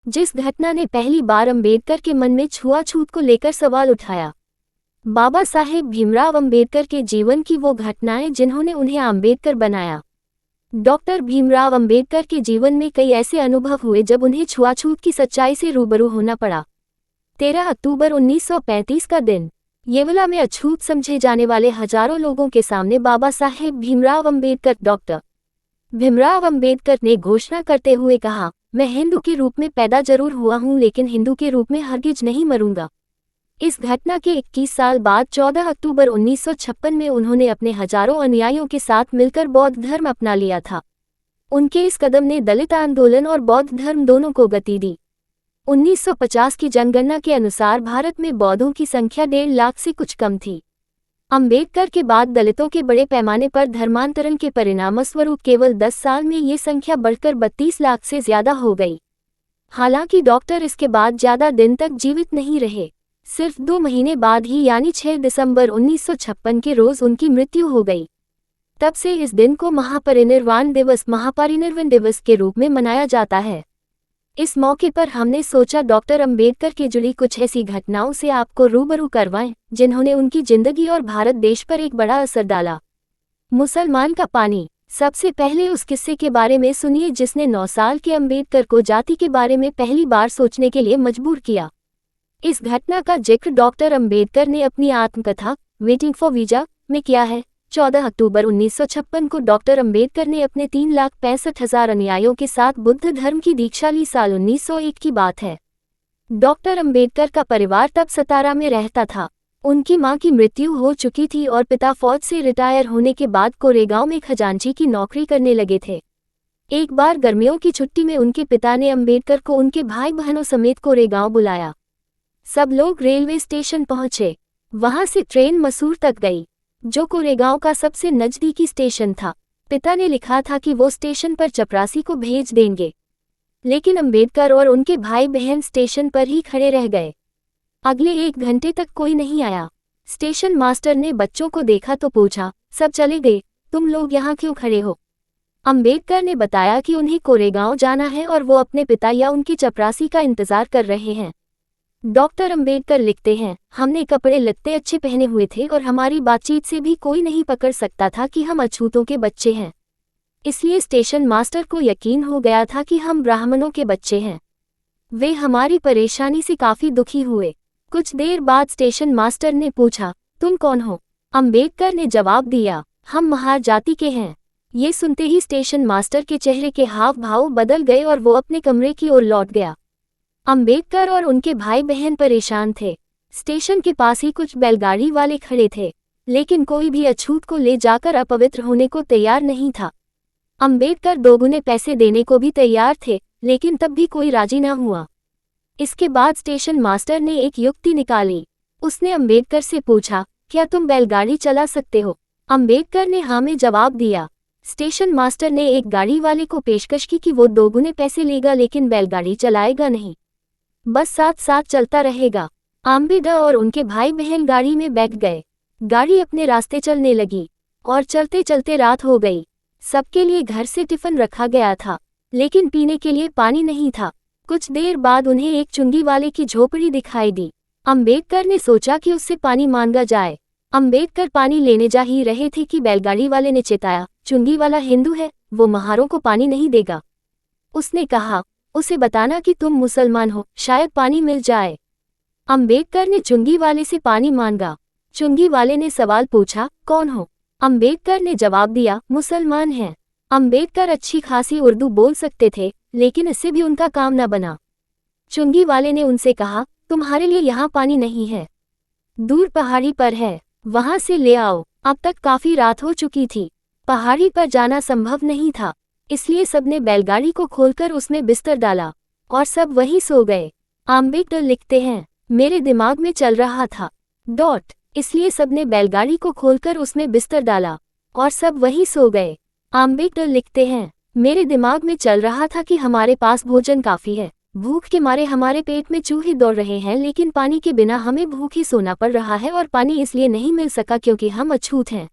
जिस घटना ने पहली बार अंबेडकर के मन में छुआछूत को लेकर सवाल उठाया। बाबा साहेब भीमराव अंबेडकर के जीवन की वो घटनाएं जिन्होंने उन्हें अंबेडकर बनाया। डॉक्टर भीमराव अंबेडकर के जीवन में कई ऐसे अनुभव हुए जब उन्हें छुआछूत की सच्चाई से रूबरू होना पड़ा। 13 अक्टूबर 1935 का दिन येवला में अछूत समझे जाने वाले हजारों लोगों के सामने बाबा साहेब भीमराव अंबेडकर डॉक्टर भीमराव अंबेडकर ने घोषणा करते हुए कहा, मैं हिंदू के रूप में पैदा जरूर हुआ हूं लेकिन हिंदू के रूप में हरगिज नहीं मरूंगा। इस घटना के 21 साल बाद 14 अक्टूबर 1956 में उन्होंने अपने हजारों अनुयायियों के साथ मिलकर बौद्ध धर्म अपना लिया था। उनके इस कदम ने दलित आंदोलन और बौद्ध धर्म दोनों को गति दी। 1950 की जनगणना के अनुसार भारत में बौद्धों की संख्या 1.5 लाख से कुछ कम थी। अंबेडकर के बाद दलितों के बड़े पैमाने पर धर्मांतरण के परिणामस्वरूप केवल 10 साल में ये संख्या बढ़कर 32 लाख से ज्यादा हो गई। हालांकि डॉक्टर इसके बाद ज्यादा दिन तक जीवित नहीं रहे। सिर्फ 2 महीने बाद ही यानी 6 दिसंबर 1956 के रोज उनकी मृत्यु हो गई। तब से इस दिन को महापरिनिर्वाण दिवस के रूप में मनाया जाता है। इस मौके पर हमने सोचा डॉक्टर अंबेडकर के जुड़ी कुछ ऐसी घटनाओं से आपको रूबरू करवाएं जिन्होंने उनकी जिंदगी और भारत देश पर एक बड़ा असर डाला। मुसलमान का पानी। सबसे पहले उस किस्से के बारे में सुनिए जिसने 9 साल के अंबेडकर को जाति के बारे में पहली बार सोचने के लिए मजबूर किया। इस घटना का जिक्र डॉक्टर अंबेडकर ने अपनी आत्मकथा वेटिंग फॉर वीजा में किया है। 14 अक्टूबर 1956 को डॉक्टर अंबेडकर ने अपने 3,65,000 अनुयायियों के साथ बुद्ध धर्म की दीक्षा ली। साल 1901 की बात है। डॉक्टर अंबेडकर का परिवार तब सतारा में रहता था। उनकी मां की मृत्यु हो चुकी थी और पिता फौज से रिटायर होने के बाद कोरेगांव में खजांची की नौकरी करने लगे थे। एक बार गर्मियों की छुट्टी में उनके पिता ने अंबेडकर को उनके भाई बहनों समेत कोरेगांव बुलाया। सब लोग रेलवे स्टेशन पहुंचे। वहां से ट्रेन मसूर तक गई, जो कोरेगांव का सबसे नजदीकी स्टेशन था। पिता ने लिखा था कि वो स्टेशन पर चपरासी को भेज देंगे, लेकिन अंबेडकर और उनके भाई बहन स्टेशन पर ही खड़े रह गए। अगले 1 घंटे तक कोई नहीं आया। स्टेशन मास्टर ने बच्चों को देखा तो पूछा, सब चले गए, तुम लोग यहाँ क्यों खड़े हो? अंबेडकर ने बताया कि उन्हें कोरेगांव जाना है और वो अपने पिता या उनकी चपरासी का इंतजार कर रहे हैं। डॉक्टर अंबेडकर लिखते हैं, हमने कपड़े लत्ते अच्छे पहने हुए थे और हमारी बातचीत से भी कोई नहीं पकड़ सकता था कि हम अछूतों के बच्चे हैं। इसलिए स्टेशन मास्टर को यकीन हो गया था कि हम ब्राह्मणों के बच्चे हैं। वे हमारी परेशानी से काफी दुखी हुए। कुछ देर बाद स्टेशन मास्टर ने पूछा, तुम कौन हो? अंबेडकर ने जवाब दिया, हम महार जाति के हैं। ये सुनते ही स्टेशन मास्टर के चेहरे के हाव भाव बदल गए और वो अपने कमरे की ओर लौट गया। अंबेडकर और उनके भाई बहन परेशान थे। स्टेशन के पास ही कुछ बैलगाड़ी वाले खड़े थे, लेकिन कोई भी अछूत को ले जाकर अपवित्र होने को तैयार नहीं था। अंबेडकर 2 गुने पैसे देने को भी तैयार थे, लेकिन तब भी कोई राजी न हुआ। इसके बाद स्टेशन मास्टर ने एक युक्ति निकाली। उसने अंबेडकर से पूछा, क्या तुम बैलगाड़ी चला सकते हो? अंबेडकर ने हाँ में जवाब दिया। स्टेशन मास्टर ने एक गाड़ी वाले को पेशकश की कि वो 2 गुने पैसे लेगा लेकिन बैलगाड़ी चलाएगा नहीं, बस साथ साथ चलता रहेगा। अंबेडकर और उनके भाई बहन गाड़ी में बैठ गए। गाड़ी अपने रास्ते चलने लगी और चलते चलते रात हो गई। सबके लिए घर से टिफिन रखा गया था, लेकिन पीने के लिए पानी नहीं था। कुछ देर बाद उन्हें एक चुंगी वाले की झोपड़ी दिखाई दी। अंबेडकर ने सोचा कि उससे पानी मांगा जाए। अंबेडकर पानी लेने जा ही रहे थे कि बैलगाड़ी वाले ने चेताया, चुंगी वाला हिंदू है, वो महारों को पानी नहीं देगा। उसने कहा, उसे बताना कि तुम मुसलमान हो, शायद पानी मिल जाए। अंबेडकर ने चुंगी वाले से पानी मांगा। चुंगी वाले ने सवाल पूछा, कौन हो? अंबेडकर ने जवाब दिया, मुसलमान हैं। अंबेडकर अच्छी खासी उर्दू बोल सकते थे, लेकिन इससे भी उनका काम न बना। चुंगी वाले ने उनसे कहा, तुम्हारे लिए यहाँ पानी नहीं है, दूर पहाड़ी पर है, वहां से ले आओ। अब तक काफी रात हो चुकी थी, पहाड़ी पर जाना संभव नहीं था, इसलिए सबने बैलगाड़ी को खोलकर उसमें बिस्तर डाला और सब वहीं सो गए। अंबेडकर लिखते हैं, मेरे दिमाग में चल रहा था इसलिए सबने बैलगाड़ी को खोलकर उसमें बिस्तर डाला और सब वहीं सो गए। अंबेडकर लिखते हैं, मेरे दिमाग में चल रहा था कि हमारे पास भोजन काफी है, भूख के मारे हमारे पेट में चूहे दौड़ रहे हैं, लेकिन पानी के बिना हमें भूख ही सोना पड़ रहा है और पानी इसलिए नहीं मिल सका क्योंकि हम अछूत हैं।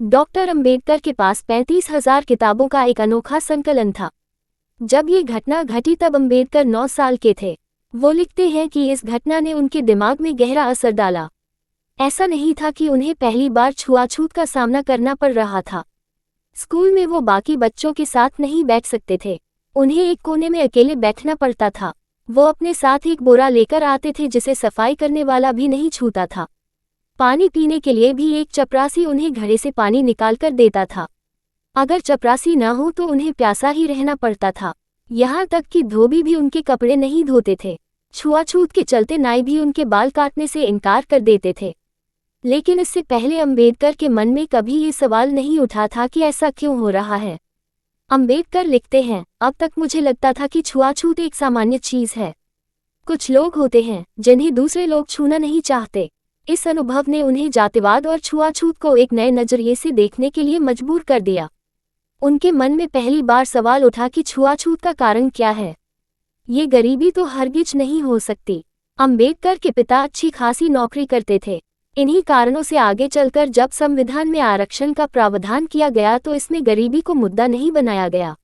डॉक्टर अंबेडकर के पास 35,000 किताबों का एक अनोखा संकलन था। जब ये घटना घटी तब अम्बेडकर 9 साल के थे। वो लिखते हैं कि इस घटना ने उनके दिमाग में गहरा असर डाला। ऐसा नहीं था कि उन्हें पहली बार छुआछूत का सामना करना पड़ रहा था। स्कूल में वो बाकी बच्चों के साथ नहीं बैठ सकते थे। उन्हें एक कोने में अकेले बैठना पड़ता था। वो अपने साथ एक बोरा लेकर आते थे जिसे सफाई करने वाला भी नहीं छूता था। पानी पीने के लिए भी एक चपरासी उन्हें घड़े से पानी निकालकर देता था। अगर चपरासी न हो तो उन्हें प्यासा ही रहना पड़ता था। यहाँ तक कि धोबी भी उनके कपड़े नहीं धोते थे। छुआछूत के चलते नाई भी उनके बाल काटने से इनकार कर देते थे। लेकिन इससे पहले अम्बेडकर के मन में कभी ये सवाल नहीं उठा था कि ऐसा क्यों हो रहा है। अम्बेडकर लिखते हैं, अब तक मुझे लगता था कि छुआछूत एक सामान्य चीज है। कुछ लोग होते हैं जिन्हें दूसरे लोग छूना नहीं चाहते। इस अनुभव ने उन्हें जातिवाद और छुआछूत को एक नए नजरिए से देखने के लिए मजबूर कर दिया। उनके मन में पहली बार सवाल उठा कि छुआछूत का कारण क्या है। ये गरीबी तो हरगिज नहीं हो सकती। अम्बेडकर के पिता अच्छी खासी नौकरी करते थे। इन्हीं कारणों से आगे चलकर जब संविधान में आरक्षण का प्रावधान किया गया तो इसमें गरीबी को मुद्दा नहीं बनाया गया।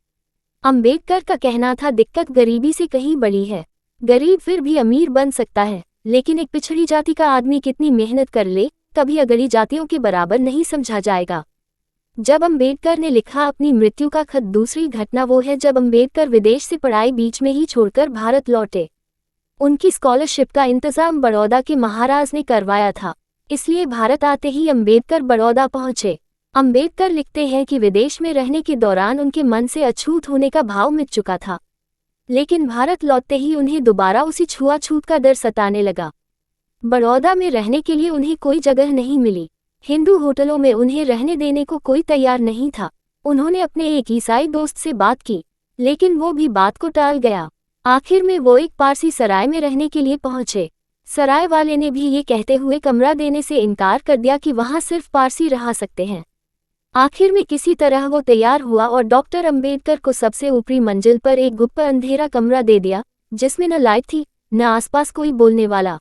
अम्बेडकर का कहना था, दिक्कत गरीबी से कहीं बड़ी है। गरीब फिर भी अमीर बन सकता है, लेकिन एक पिछड़ी जाति का आदमी कितनी मेहनत कर ले, कभी अगली जातियों के बराबर नहीं समझा जाएगा। जब अम्बेडकर ने लिखा अपनी मृत्यु का खत, दूसरी घटना वो है जब अम्बेडकर विदेश से पढ़ाई बीच में ही छोड़कर भारत लौटे। उनकी स्कॉलरशिप का इंतजाम बड़ौदा के महाराज ने करवाया था, इसलिए भारत आते ही अम्बेडकर बड़ौदा पहुंचे। अम्बेडकर लिखते हैं कि विदेश में रहने के दौरान उनके मन से अछूत होने का भाव मिट चुका था, लेकिन भारत लौटते ही उन्हें दोबारा उसी छुआछूत का डर सताने लगा। बड़ौदा में रहने के लिए उन्हें कोई जगह नहीं मिली। हिंदू होटलों में उन्हें रहने देने को कोई तैयार नहीं था। उन्होंने अपने एक ईसाई दोस्त से बात की, लेकिन वो भी बात को टाल गया। आखिर में वो एक पारसी सराय में रहने के लिए पहुंचे। सराय वाले ने भी ये कहते हुए कमरा देने से इनकार कर दिया कि वहां सिर्फ पारसी रह सकते हैं। आखिर में किसी तरह वो तैयार हुआ और डॉक्टर अम्बेडकर को सबसे ऊपरी मंजिल पर एक गुप्त अंधेरा कमरा दे दिया, जिसमें न लाइट थी न आसपास कोई बोलने वाला।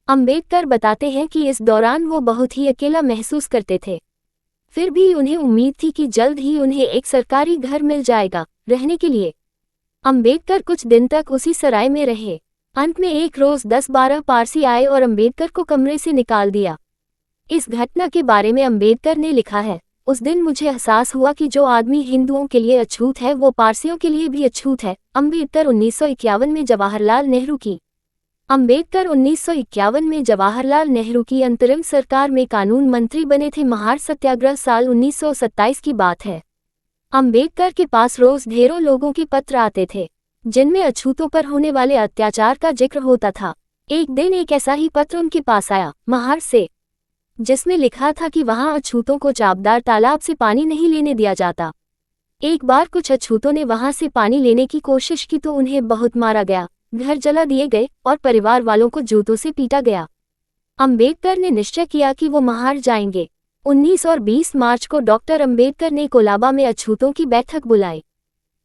अम्बेडकर बताते हैं कि इस दौरान वो बहुत ही अकेला महसूस करते थे। फिर भी उन्हें उम्मीद थी कि जल्द ही उन्हें एक सरकारी घर मिल जाएगा रहने के लिए। अम्बेडकर कुछ दिन तक उसी सराय में रहे। अंत में एक रोज 10-12 पारसी आए और अम्बेडकर को कमरे से निकाल दिया। इस घटना के बारे में अम्बेडकर ने लिखा है, उस दिन मुझे एहसास हुआ कि जो आदमी हिंदुओं के लिए अछूत है वो पारसियों के लिए भी अछूत है। अम्बेडकर 1951 में जवाहरलाल नेहरू की अम्बेडकर 1951 में जवाहरलाल नेहरू की अंतरिम सरकार में कानून मंत्री बने थे। महार सत्याग्रह साल 1927 की बात है। अम्बेडकर के पास रोज ढेरों लोगों के पत्र आते थे, जिनमें अछूतों पर होने वाले अत्याचार का जिक्र होता था। एक दिन एक ऐसा ही पत्र उनके पास आया, महार से, जिसमें लिखा था कि वहां अछूतों को चापदार तालाब से पानी नहीं लेने दिया जाता। एक बार कुछ अछूतों ने वहां से पानी लेने की कोशिश की तो उन्हें बहुत मारा गया, घर जला दिए गए और परिवार वालों को जूतों से पीटा गया। अम्बेडकर ने निश्चय किया कि वो महार जाएंगे। 19 और 20 मार्च को डॉक्टर अम्बेडकर ने कोलाबा में अछूतों की बैठक बुलाई।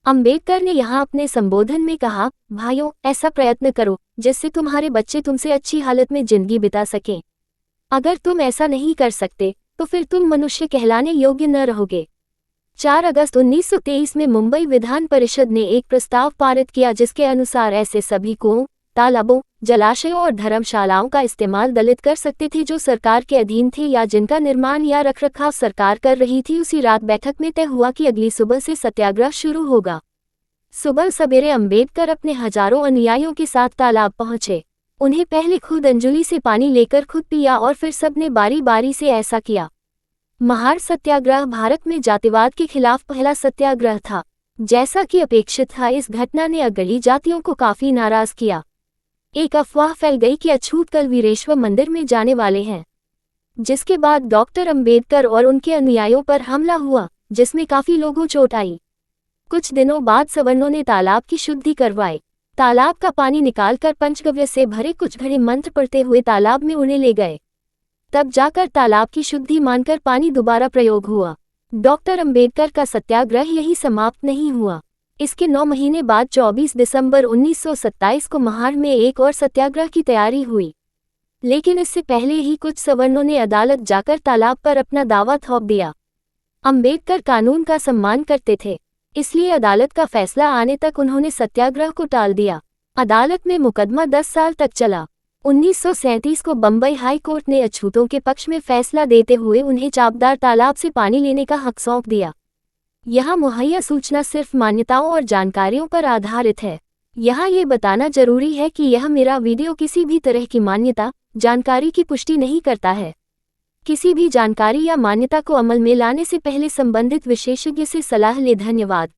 अम्बेडकर ने यहाँ अपने संबोधन में कहा, भाइयों, ऐसा प्रयत्न करो जिससे तुम्हारे बच्चे तुमसे अच्छी हालत में जिंदगी बिता सकें। अगर तुम ऐसा नहीं कर सकते तो फिर तुम मनुष्य कहलाने योग्य न रहोगे। 4 अगस्त 1923 में मुंबई विधान परिषद ने एक प्रस्ताव पारित किया जिसके अनुसार ऐसे सभी कुओं, तालाबों, जलाशयों और धर्मशालाओं का इस्तेमाल दलित कर सकते थे जो सरकार के अधीन थे या जिनका निर्माण या रखरखाव सरकार कर रही थी। उसी रात बैठक में तय हुआ कि अगली सुबह से सत्याग्रह शुरू होगा। सुबह सवेरे अम्बेडकर अपने हजारों अनुयायियों के साथ तालाब पहुंचे। उन्हें पहले खुद अंजुली से पानी लेकर खुद पिया और फिर सबने बारी बारी से ऐसा किया। महार सत्याग्रह भारत में जातिवाद के खिलाफ पहला सत्याग्रह था। जैसा कि अपेक्षित था, इस घटना ने अगली जातियों को काफी नाराज किया। एक अफवाह फैल गई कि अछूत कल वीरेश्वर मंदिर में जाने वाले हैं, जिसके बाद डॉक्टर अम्बेडकर और उनके अनुयायियों पर हमला हुआ, जिसमें काफी लोगों चोट आई। कुछ दिनों बाद सवर्णों ने तालाब की शुद्धि करवाई। तालाब का पानी निकालकर पंचगव्य से भरे कुछ घड़े मंत्र पढ़ते हुए तालाब में उन्हें ले गए। तब जाकर तालाब की शुद्धि मानकर पानी दोबारा प्रयोग हुआ। डॉक्टर अम्बेडकर का सत्याग्रह यही समाप्त नहीं हुआ। इसके 9 महीने बाद 24 दिसंबर 1927 को महार में एक और सत्याग्रह की तैयारी हुई, लेकिन इससे पहले ही कुछ सवर्णों ने अदालत जाकर तालाब पर अपना दावा थोप दिया। अम्बेडकर कानून का सम्मान करते थे। इसलिए अदालत का फैसला आने तक उन्होंने सत्याग्रह को टाल दिया। अदालत में मुकदमा 10 साल तक चला। 1937 को बम्बई हाई कोर्ट ने अछूतों के पक्ष में फैसला देते हुए उन्हें चापदार तालाब से पानी लेने का हक सौंप दिया। यहाँ मुहैया सूचना सिर्फ मान्यताओं और जानकारियों पर आधारित है। यहाँ ये बताना जरूरी है कि यह मेरा वीडियो किसी भी तरह की मान्यता, जानकारी की पुष्टि नहीं करता है। किसी भी जानकारी या मान्यता को अमल में लाने से पहले संबंधित विशेषज्ञ से सलाह लें। धन्यवाद।